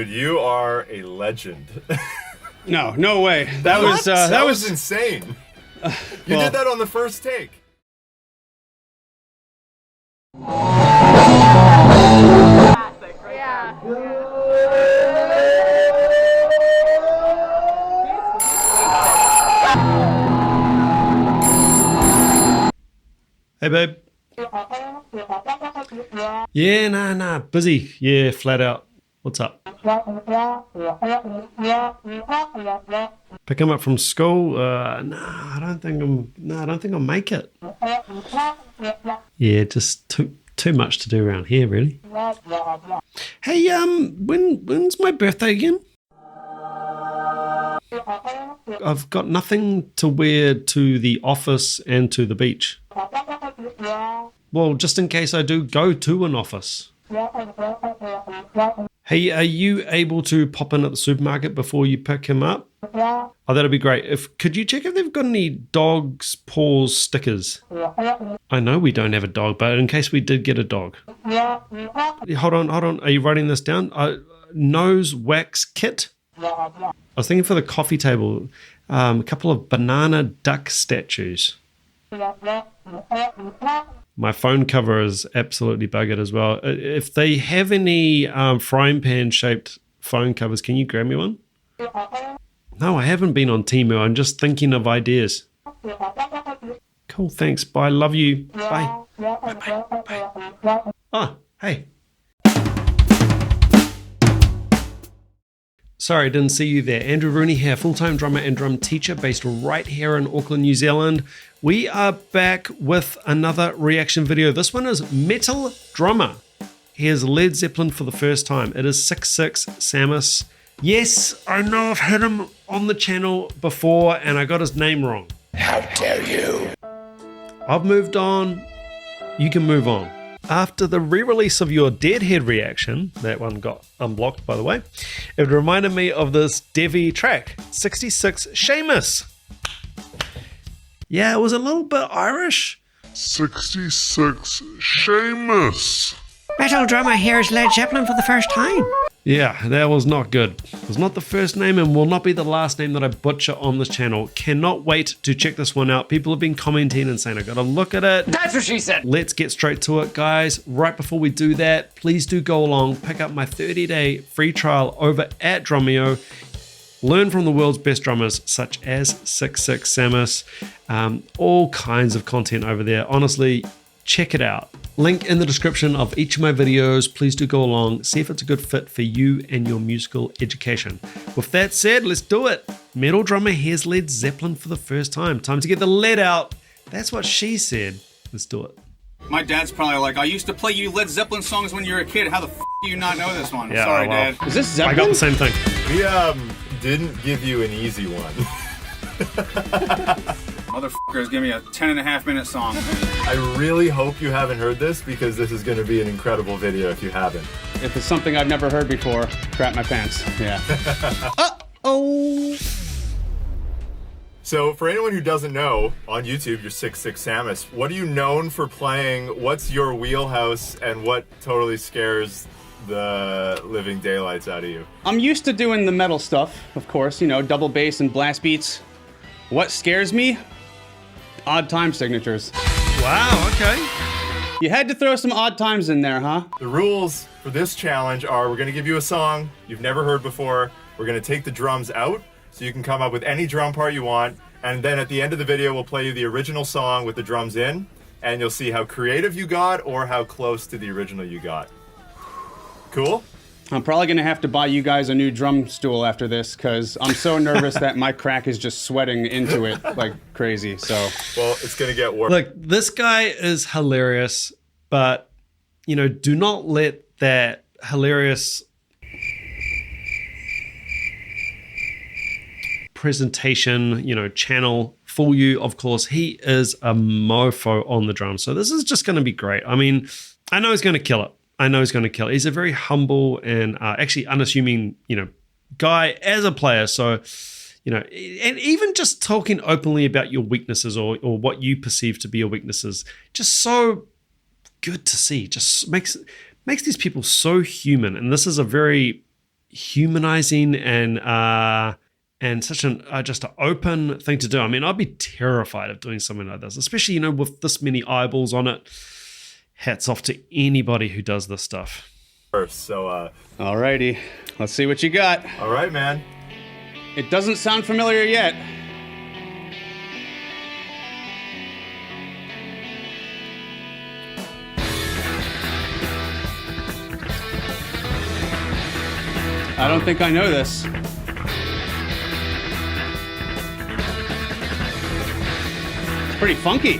Dude, you are a legend. No way. That was insane. You did that on the first take. Yeah. Hey, babe. Yeah, nah. Busy. Yeah, flat out. What's up? Pick him up from school? I don't think I'll make it. Yeah, just too much to do around here, really. Hey, when's my birthday again? I've got nothing to wear to the office and to the beach. Well, just in case I do go to an office. Hey, are you able to pop in at the supermarket before you pick him up? Oh, that'd be great. Could you check if they've got any dog's paws stickers? I know we don't have a dog, but in case we did get a dog. Hold on. Are you writing this down? Nose wax kit? I was thinking for the coffee table, a couple of banana duck statues. My phone cover is absolutely buggered as well. If they have any frying pan shaped phone covers, can you grab me one? No, I haven't been on Temu. I'm just thinking of ideas. Cool, thanks. Bye. Love you. Bye. Bye. Oh, hey. Sorry, didn't see you there. Andrew Rooney here, full-time drummer and drum teacher based right here in Auckland, New Zealand. We are back with another reaction video. This one is Metal Drummer. Here's Led Zeppelin for the first time. It is 66Samus. Yes, I know I've had him on the channel before and I got his name wrong. How dare you? I've moved on. You can move on. After the re-release of your Deadhead reaction, that one got unblocked by the way, it reminded me of this Devi track, 66Samus. Yeah, it was a little bit Irish. 66Samus. Metal Drummer hears Led Zeppelin for the first time. Yeah, that was not good. It was not the first name and will not be the last name that I butcher on this channel. Cannot wait to check this one out. People have been commenting and saying I gotta look at it. That's what she said. Let's get straight to it, guys. Right before we do that, please do go along, pick up my 30-day free trial over at Drumeo. Learn from the world's best drummers such as 66Samus. All kinds of content over there. Honestly, check it out. Link in the description of each of my videos. Please do go along, see if it's a good fit for you and your musical education. With that said, let's do it. Metal Drummer hears Led Zeppelin for the first time. Time to get the lead out. That's what she said. Let's do it. My dad's probably like, I used to play you Led Zeppelin songs when you were a kid. How the f do you not know this one? Yeah, Sorry, well, Dad. Is this Zeppelin? I got the same thing. We didn't give you an easy one. Motherfuckers, give me a 10.5-minute song. I really hope you haven't heard this because this is going to be an incredible video if you haven't. If it's something I've never heard before, crap my pants. Yeah. Uh-oh. So for anyone who doesn't know, on YouTube, you're 66Samus. What are you known for playing? What's your wheelhouse and what totally scares the living daylights out of you? I'm used to doing the metal stuff, of course, you know, double bass and blast beats. What scares me? Odd time signatures. Wow, okay. You had to throw some odd times in there, huh? The rules for this challenge are we're going to give you a song you've never heard before. We're going to take the drums out so you can come up with any drum part you want. And then at the end of the video, we'll play you the original song with the drums in. And you'll see how creative you got or how close to the original you got. Cool? I'm probably going to have to buy you guys a new drum stool after this because I'm so nervous that my crack is just sweating into it like crazy. So, well, it's going to get worse. Look, this guy is hilarious, but, you know, do not let that hilarious presentation, you know, channel fool you. Of course, he is a mofo on the drum. So this is just going to be great. I mean, I know he's going to kill it. I know he's going to kill it. He's a very humble and actually unassuming, you know, guy as a player. So, you know, and even just talking openly about your weaknesses or what you perceive to be your weaknesses, just so good to see. Just makes these people so human. And this is a very humanizing and such an just an open thing to do. I mean, I'd be terrified of doing something like this, especially, with this many eyeballs on it. Hats off to anybody who does this stuff. So, Alrighty, let's see what you got. all right, man. It doesn't sound familiar yet. I don't think I know this. It's pretty funky.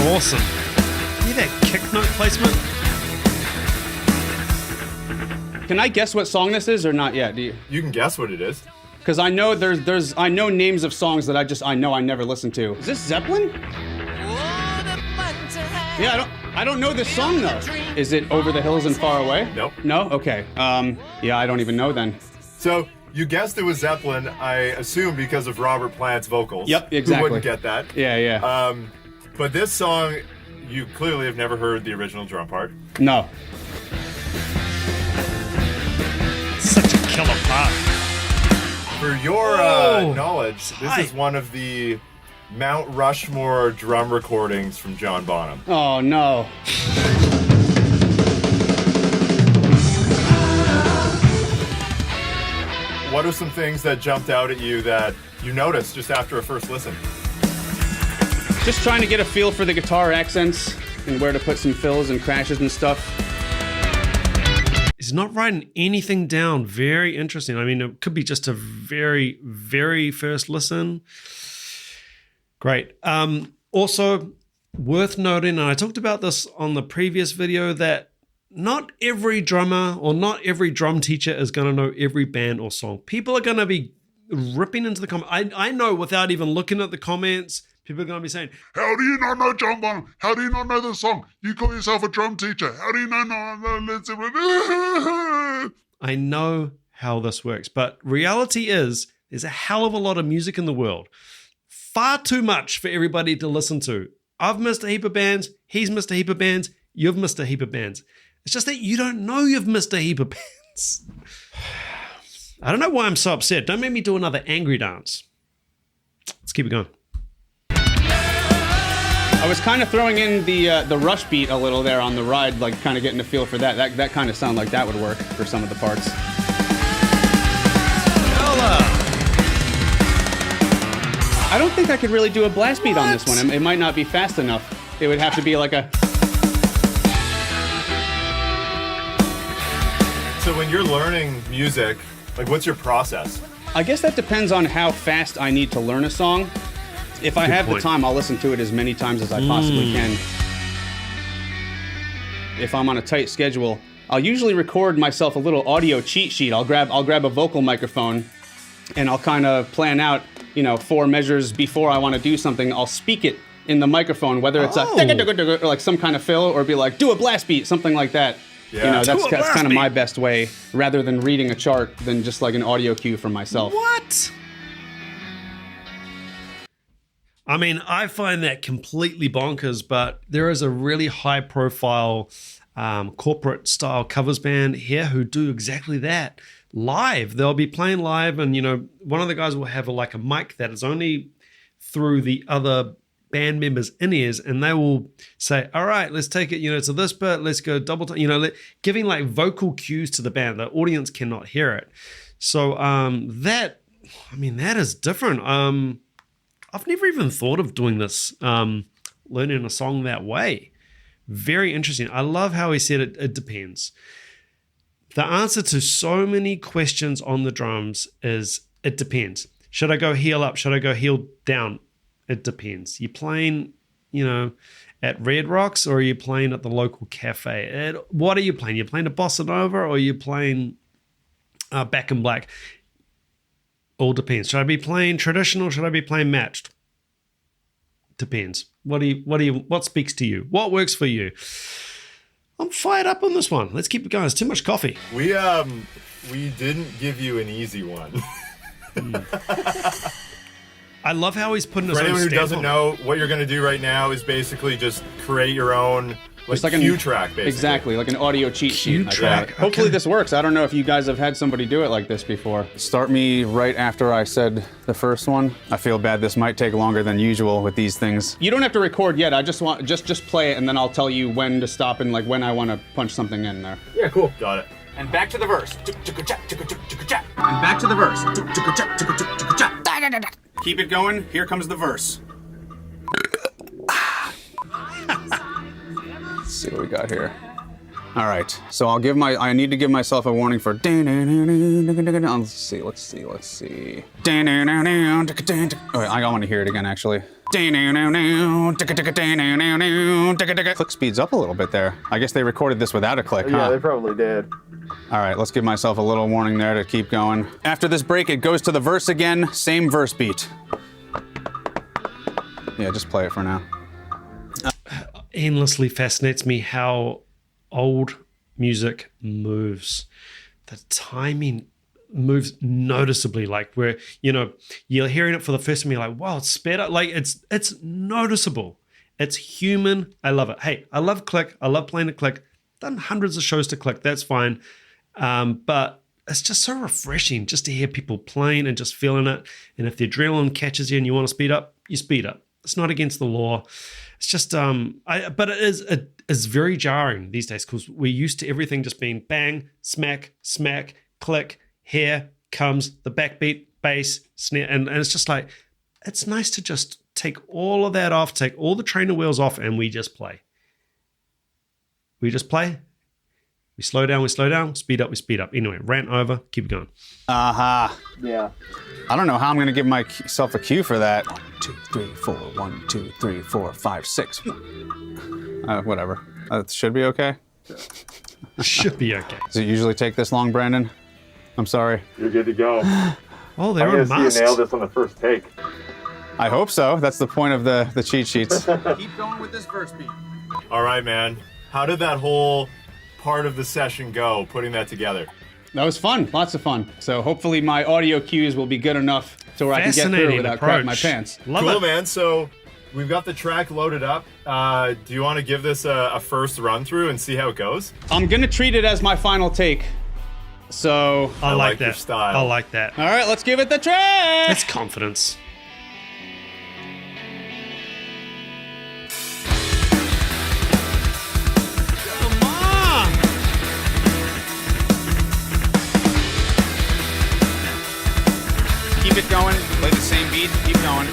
Awesome. Hear that kick note placement? Can I guess what song this is or not yet? Do you? You can guess what it is. Because I know I know names of songs that I know I never listened to. Is this Zeppelin? Yeah, I don't know this song though. Is it Over the Hills and Far Away? Nope. No? Okay. Yeah, I don't even know then. So you guessed it was Zeppelin, I assume because of Robert Plant's vocals. Yep, exactly. Who wouldn't get that? Yeah. But this song, you clearly have never heard the original drum part. No. Such a killer part. For your Oh, knowledge, this hi. is one of the Mount Rushmore drum recordings from John Bonham. Oh no. What are some things that jumped out at you that you noticed just after a first listen? Just trying to get a feel for the guitar accents and where to put some fills and crashes and stuff. He's not writing anything down. Very interesting. I mean, it could be just a very, very first listen. Great. Also, worth noting, and I talked about this on the previous video, that not every drummer or not every drum teacher is going to know every band or song. People are going to be ripping into the comments. I know without even looking at the comments, people are going to be saying, How do you not know John Bonham? How do you not know the song? You call yourself a drum teacher. How do you not know Led Zeppelin? I know how this works, but reality is there's a hell of a lot of music in the world. Far too much for everybody to listen to. I've missed a heap of bands. He's missed a heap of bands. You've missed a heap of bands. It's just that you don't know you've missed a heap of bands. I don't know why I'm so upset. Don't make me do another angry dance. Let's keep it going. I was kind of throwing in the rush beat a little there on the ride, like kind of getting a feel for that. That kind of sound like that would work for some of the parts. I don't think I could really do a blast beat on this one. It might not be fast enough. It would have to be like a... So when you're learning music, like what's your process? I guess that depends on how fast I need to learn a song. If I have the time, I'll listen to it as many times as I possibly can. If I'm on a tight schedule, I'll usually record myself a little audio cheat sheet. I'll grab a vocal microphone and I'll kind of plan out, 4 measures before I want to do something. I'll speak it in the microphone, whether it's or like some kind of fill, or be like, do a blast beat, something like that. Yeah. That's kind of my best way, rather than reading a chart, than just like an audio cue from myself. What? I mean, I find that completely bonkers, but there is a really high-profile corporate style covers band here who do exactly that live. They'll be playing live, and one of the guys will have a mic that is only through the other band members' in-ears, and they will say, "All right, let's take it, to this bit. Let's go double time." Giving like vocal cues to the band. The audience cannot hear it. So that is different. I've never even thought of doing this, learning a song that way. Very interesting. I love how he said it depends. The answer to so many questions on the drums is it depends. Should I go heel up? Should I go heel down? It depends. You playing, at Red Rocks, or are you playing at the local cafe? What are you playing? You playing a bossa nova, or are you playing Back in Black? All depends. Should I be playing traditional? Should I be playing matched? Depends. What speaks to you? What works for you? I'm fired up on this one. Let's keep it going. It's too much coffee. We didn't give you an easy one. I love how he's putting his For own anyone who stamp doesn't on it. know, what you're going to do right now is basically just create your own It's like cue an- track, basically. Exactly, like an audio cheat sheet. Cue I got track, it. Hopefully okay. this works. I don't know if you guys have had somebody do it like this before. Start me right after I said the first one. I feel bad. This might take longer than usual with these things. You don't have to record yet. I just want just play it, and then I'll tell you when to stop and like when I want to punch something in there. Yeah, cool. Got it. And back to the verse. And back to the verse. Keep it going. Here comes the verse. Let's see what we got here. All right. So I need to give myself a warning for. Let's see. Oh, I want to hear it again, actually. Click speeds up a little bit there. I guess they recorded this without a click, huh? Yeah, they probably did. All right, let's give myself a little warning there to keep going. After this break, it goes to the verse again, same verse beat. Yeah, just play it for now. Endlessly fascinates me how old music moves. The timing moves noticeably, like where, you're hearing it for the first time, you're like, wow, it's sped up. Like it's noticeable. It's human. I love it. Hey, I love click. I love playing a click. Done hundreds of shows to click. That's fine. But it's just so refreshing just to hear people playing and just feeling it. And if the adrenaline catches you and you want to speed up, you speed up. It's not against the law. It's just, but it is very jarring these days because we're used to everything just being bang, smack, smack, click. Here comes the backbeat, bass, snare, and it's just like, it's nice to just take all of that off, take all the trainer wheels off, and we just play. We just play. We slow down, speed up, we speed up. Anyway, rant over, keep going. Aha. Yeah. I don't know how I'm gonna give myself a cue for that. 1, 2, 3, 4. 1, 2, 3, 4, 5, 6. Whatever. That should be okay. Should be okay. Does it usually take this long, Brandon? I'm sorry. You're good to go. Oh, they're on masks. this on the first take. I hope so. That's the point of the cheat sheets. Keep going with this verse beat. All right, man. How did that whole part of the session go, putting that together? That was fun. Lots of fun. So hopefully my audio cues will be good enough to where I can get through Fascinating without approach. crapping my pants. Love Cool, it. man. So we've got the track loaded up. Do you want to give this a first run through and see how it goes? I'm gonna treat it as my final take. So, I like your that. style. I like that. all right, let's give it the track. That's confidence. Come on! Keep it going. Play the same beat. Keep going.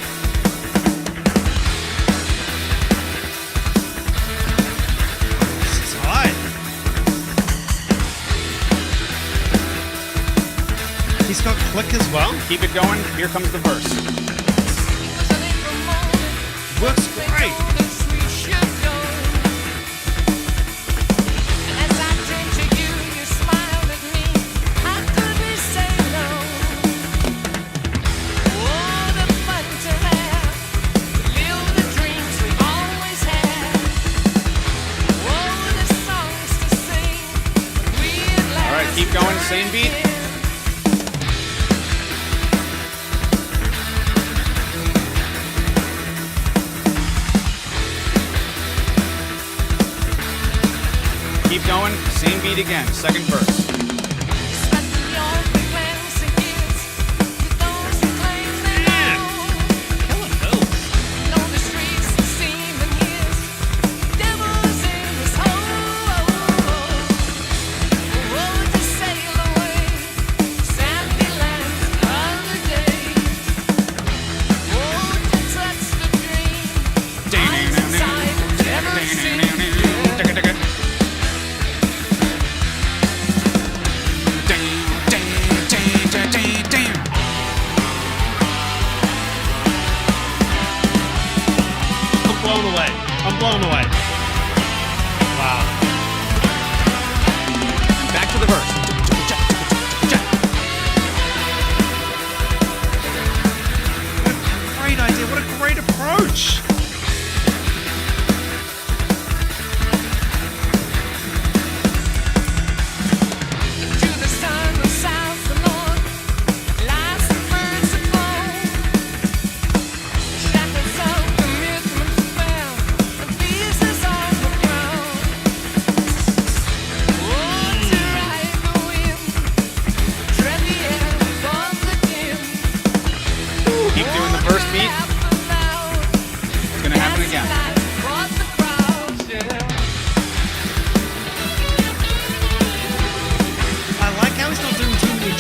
This is high. He's got click as well. Keep it going. Here comes the verse. Works great. All right, keep going. Same beat. Keep going. Same beat again. Second verse. Killing Bills.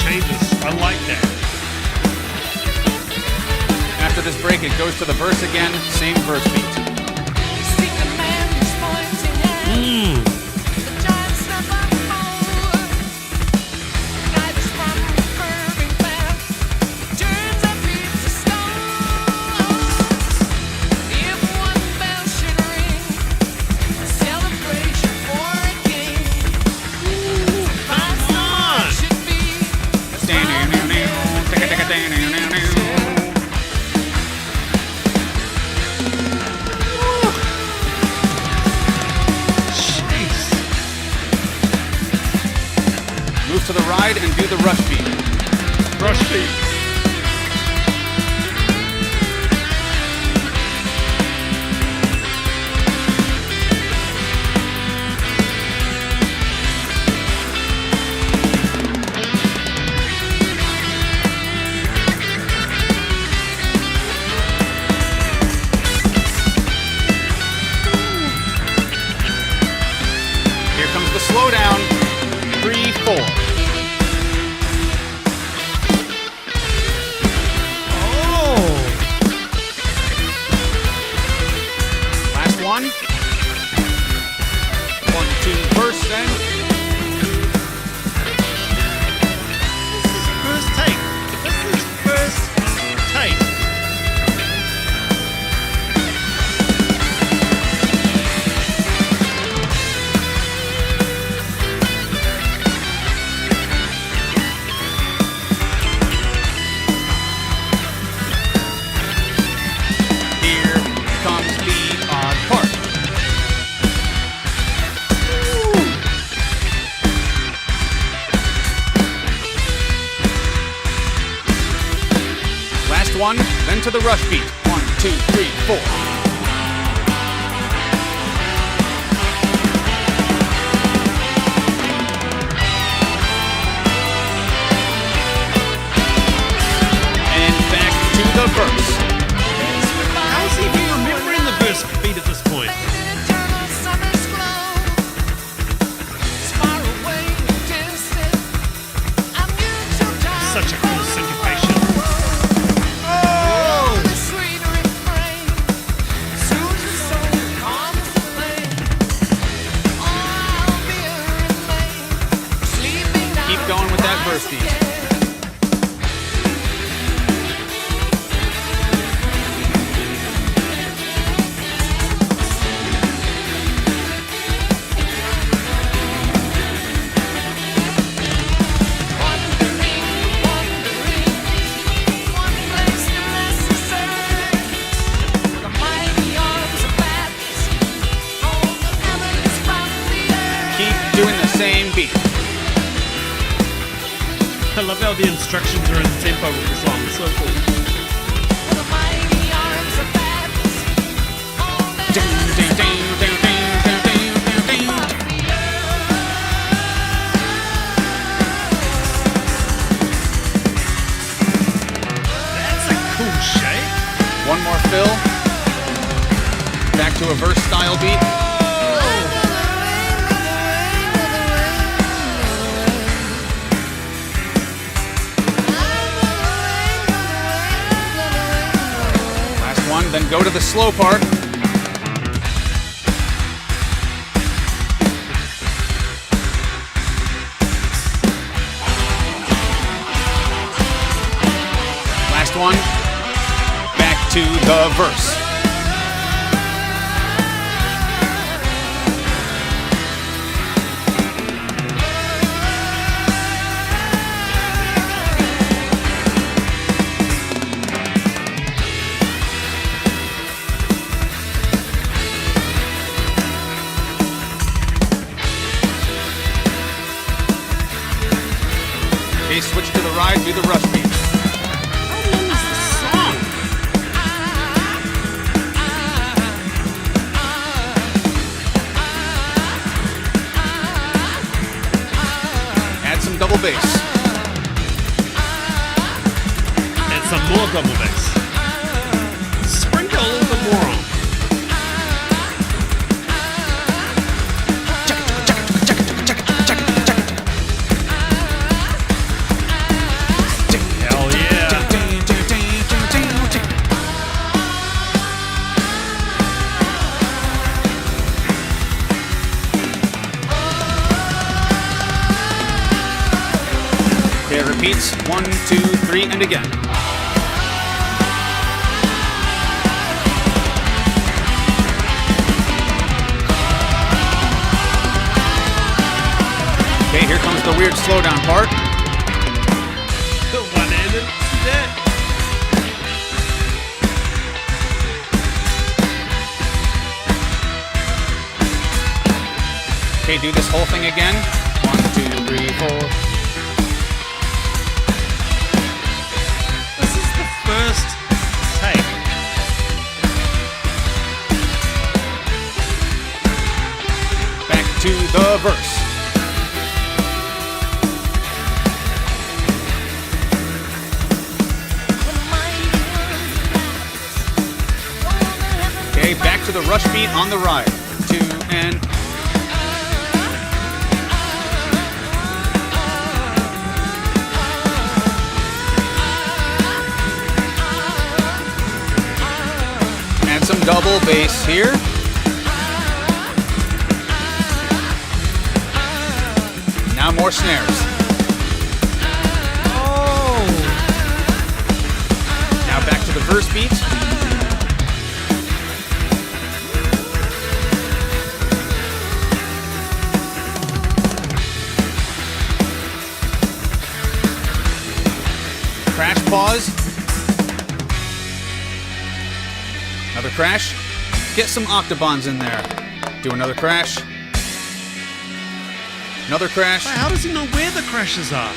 changes. I like that. After this break, it goes to the verse again, same verse beat. Move to the ride and do the rush beat. Rush beat. Here comes the slowdown. 3, 4. Last one. 1, 2, verse, and First take. This is first take. here comes the odd part. Last one, then to the rush beat. 1, 2, 3, 4. And back to the verse. How is he even remembering the verse beat at this point? Such a cool syncopation. Keep going with that verse beat. Keep doing the same beat. I love how the instructions are in tempo with the song. It's so cool. That's a cool shape. One more fill. Back to a verse style beat. Last one, then go to the slow part. Last one, back to the verse. Okay, switch to the ride, do the rush beat. How long is this song? Add some double bass. And some more double bass. Sprinkle a little bit more on. 1, 2, 3, and again. Okay, here comes the weird slowdown part. The one-handed snap. Okay, do this whole thing again. 1, 2, 3, 4. This is the first take. Back to the verse. Okay, back to the rush beat on the ride. 2 and... and some double bass here. Now more snares. Oh. Now back to the verse beat. Crash pause. Another crash. Get some octobans in there. Do another crash. Another crash. How does he know where the crashes are?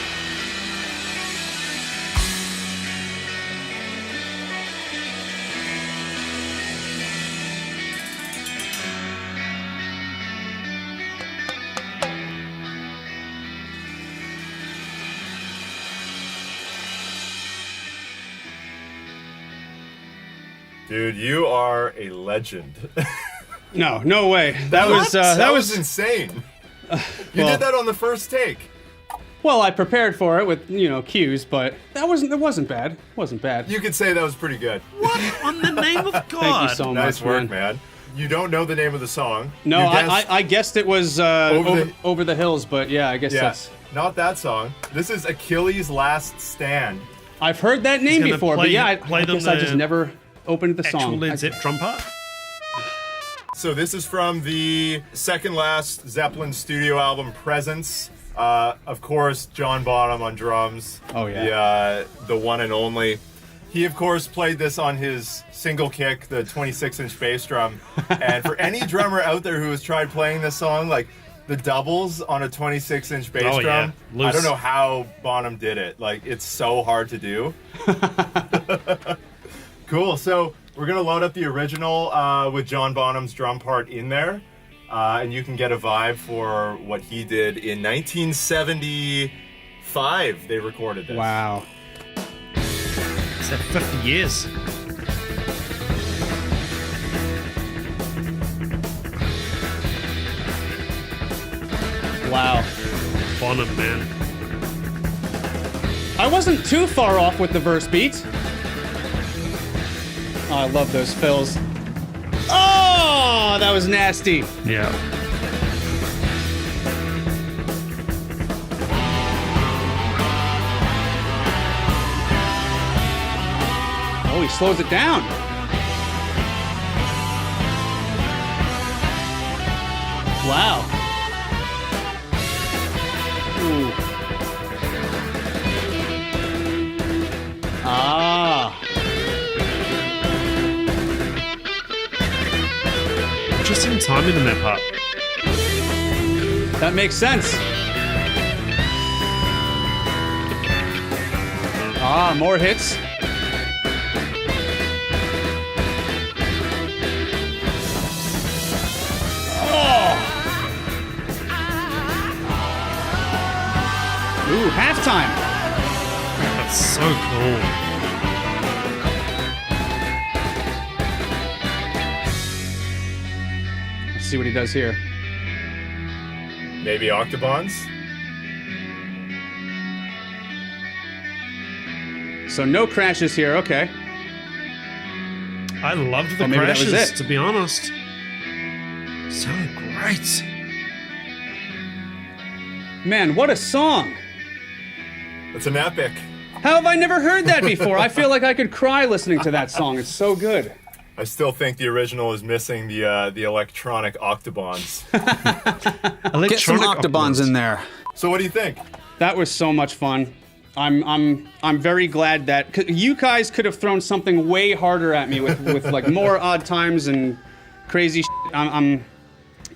Dude, you are a legend. No way. That was insane. You well- did that on the first take. well. I prepared for it with cues, but it wasn't bad. Wasn't bad. You could say that was pretty good. What on the name of God? Thank you so Nice much, work, man. You don't know the name of the song. No, You guessed- I guessed it was over the hills, but yeah, I guess Yes, not that song. This is Achilles' Last Stand. I've heard that name gonna before, play- but yeah, I play them guess I the just never opened the Actual song. Led Zeppelin drum part. So this is from the second last Zeppelin studio album, Presence. Of course, John Bonham on drums. Oh, yeah. The one and only. He, of course, played this on his single kick, the 26-inch bass drum. And for any drummer out there who has tried playing this song, like the doubles on a 26-inch bass Oh, yeah. drum, Loose. I don't know how Bonham did it. Like, it's so hard to do. Cool. So we're going to load up the original with John Bonham's drum part in there. And you can get a vibe for what he did in 1975. They recorded this. Wow. It's at 50 years. Wow. Bonham, man. I wasn't too far off with the verse beat. Oh, I love those fills. Oh, that was nasty. Yeah. Oh, he slows it down. Wow. Ooh. Ah. Interesting timing in that part. That makes sense. Ah, more hits. Oh. Ooh, halftime. That's so cool. Let's see what he does here. Maybe Octobans? So no crashes here. Okay. I loved the Oh, maybe that was crashes, it. to be honest. Sounded great. Man, what a song. It's an epic. How have I never heard that before? I feel like I could cry listening to that song. It's so good. I still think the original is missing the electronic octobans. Get some octobans in there. So what do you think? That was so much fun. I'm very glad that 'cause you guys could have thrown something way harder at me with like more odd times and crazy shit.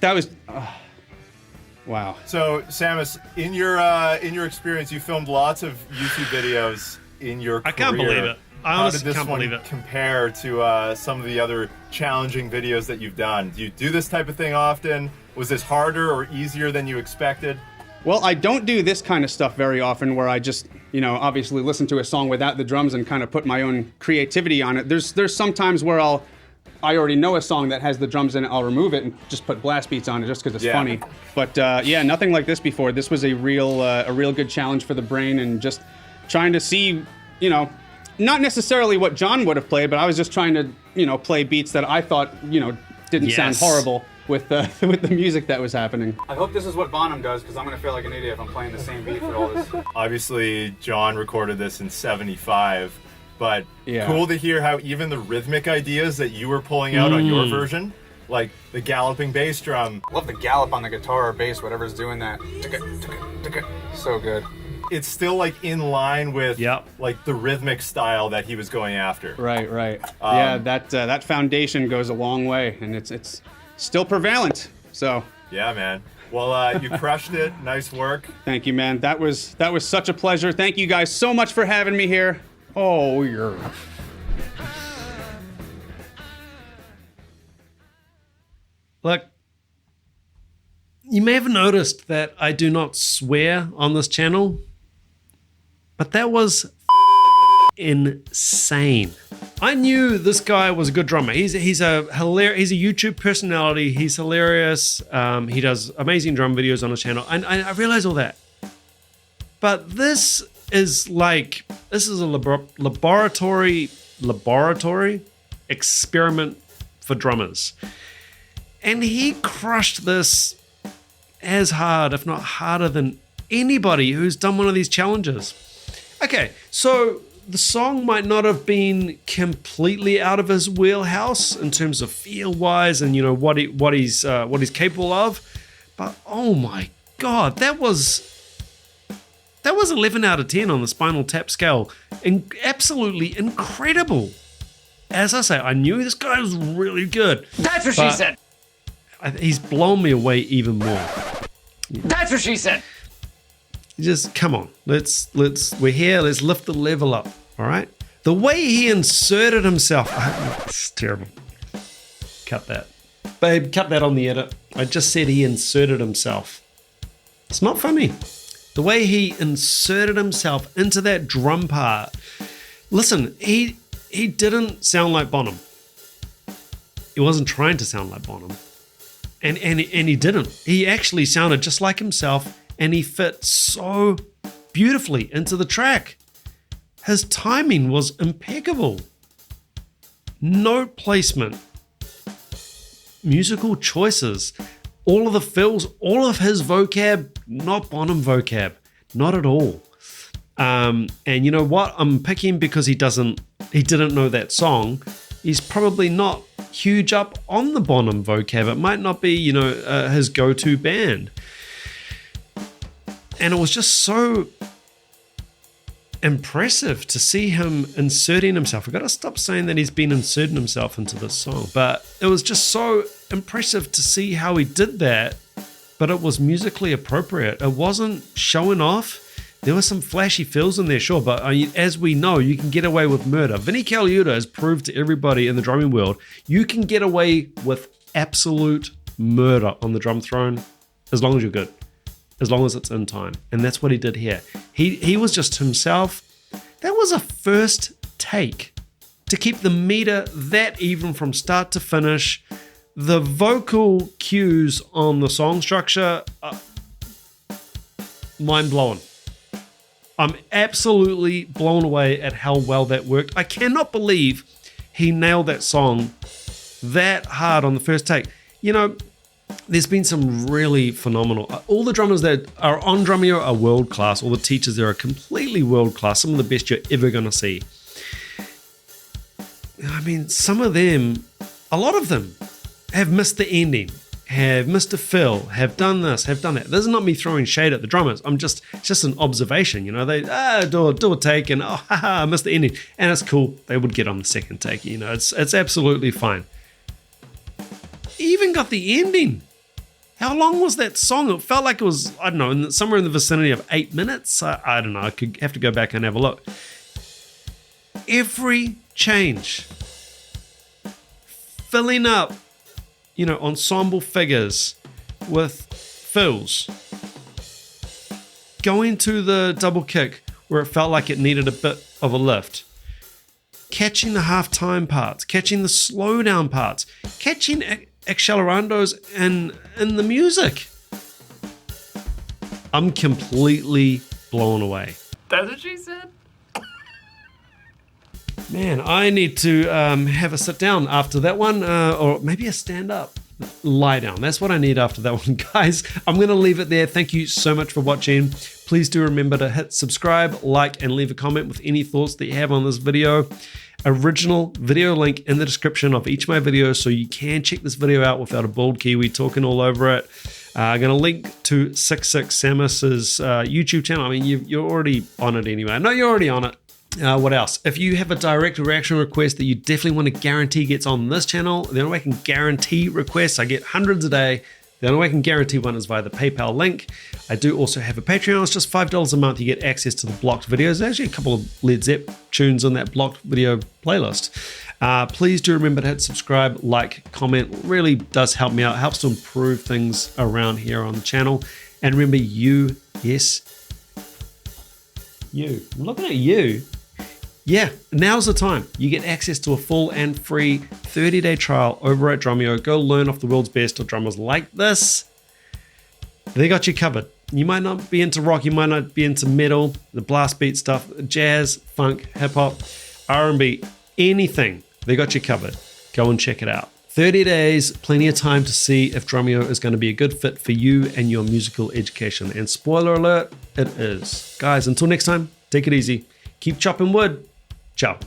That was wow. So Samus, in your experience, you filmed lots of YouTube videos in your career. I can't believe it. I honestly can't believe it. How did this one compare to some of the other challenging videos that you've done? Do you do this type of thing often? Was this harder or easier than you expected? Well, I don't do this kind of stuff very often where I just, obviously listen to a song without the drums and kind of put my own creativity on it. There's some times where I already know a song that has the drums in it, I'll remove it and just put blast beats on it just because it's funny. But nothing like this before. This was a real good challenge for the brain and just trying to see, not necessarily what John would have played, but I was just trying to, play beats that I thought, didn't sound horrible with the music that was happening. I hope this is what Bonham does, because I'm going to feel like an idiot if I'm playing the same beat for all this. Obviously, John recorded this in '75, but cool to hear how even the rhythmic ideas that you were pulling out on your version, like the galloping bass drum. Love the gallop on the guitar or bass, whatever's doing that. So good. It's still like in line with like the rhythmic style that he was going after. Right. That foundation goes a long way, and it's still prevalent. So yeah, man. Well, you crushed it. Nice work. Thank you, man. That was such a pleasure. Thank you guys so much for having me here. Oh, you're. Look, you may have noticed that I do not swear on this channel, but that was insane. I knew this guy was a good drummer. He's a YouTube personality. He's hilarious. He does amazing drum videos on his channel. I realize all that. But this is a laboratory experiment for drummers. And he crushed this as hard, if not harder, than anybody who's done one of these challenges. Okay, so the song might not have been completely out of his wheelhouse in terms of feel-wise and what he's capable of, but oh my god, that was 11 out of 10 on the Spinal Tap scale, and absolutely incredible. As I say, I knew this guy was really good. That's what she said. He's blown me away even more. That's what she said. Just come on, we're here, let's lift the level up, all right? The way he inserted himself, it's terrible. Cut that. Babe, cut that on the edit. I just said he inserted himself. It's not funny. The way he inserted himself into that drum part. Listen, he didn't sound like Bonham. He wasn't trying to sound like Bonham. And he didn't. He actually sounded just like himself, and he fit so beautifully into the track. His timing was impeccable. Note placement, musical choices, all of the fills, all of his vocab, not Bonham vocab, not at all. And you know what? I'm picking because he didn't know that song. He's probably not huge up on the Bonham vocab. It might not be, his go-to band. And it was just so impressive to see him inserting himself. I've got to stop saying that he's been inserting himself into this song, but it was just so impressive to see how he did that, but it was musically appropriate. It wasn't showing off. There were some flashy fills in there, sure, but as we know, you can get away with murder. Vinnie Colaiuta has proved to everybody in the drumming world, you can get away with absolute murder on the drum throne as long as you're good. As long as it's in time. And that's what he did here. He was just himself. That was a first take to keep the meter that even from start to finish. The vocal cues on the song structure, mind-blowing. I'm absolutely blown away at how well that worked. I cannot believe he nailed that song that hard on the first take. there's been some really phenomenal. All the drummers that are on Drumeo are world class. All the teachers there are completely world class. Some of the best you're ever going to see. I mean, some of them, a lot of them, have missed the ending, have missed a fill, have done this, have done that. This is not me throwing shade at the drummers. It's just an observation. You know, they do a take and I missed the ending, and it's cool. They would get on the second take. You know, it's absolutely fine. Even got the ending. How long was that song? It felt like it was, I don't know, somewhere in the vicinity of 8 minutes. I don't know. I could have to go back and have a look. Every change, filling up, you know, ensemble figures with fills, going to the double kick where it felt like it needed a bit of a lift, catching the half-time parts, catching the slowdown parts, catching accelerandos in the music. I'm completely blown away. That's what she said. Man, I need to have a sit down after that one, or maybe a stand up. Lie down. That's what I need after that one, guys. I'm going to leave it there. Thank you so much for watching. Please do remember to hit subscribe, like, and leave a comment with any thoughts that you have on this video. Original video link in the description of each of my videos, so you can check this video out without a bald kiwi talking all over it. I'm going to link to 66Samus's YouTube channel. I mean, you're already on it anyway. I know you're already on it. What else? If you have a direct reaction request that you definitely want to guarantee gets on this channel, the only way I can guarantee requests, I get hundreds a day. The only way I can guarantee one is via the PayPal link. I do also have a Patreon. It's just $5 a month. You get access to the blocked videos. There's actually a couple of Led Zepp tunes on that blocked video playlist. Please do remember to hit subscribe, like, comment. It really does help me out. It helps to improve things around here on the channel. And remember, you, yes, you. I'm looking at you. Yeah, now's the time. You get access to a full and free 30-day trial over at Drumeo. Go learn off the world's best of drummers like this. They got you covered. You might not be into rock, you might not be into metal, the blast beat stuff, jazz, funk, hip hop, R&B, anything. They got you covered. Go and check it out. 30 days, plenty of time to see if Drumeo is going to be a good fit for you and your musical education. And spoiler alert, it is. Guys, until next time, take it easy. Keep chopping wood. Ciao.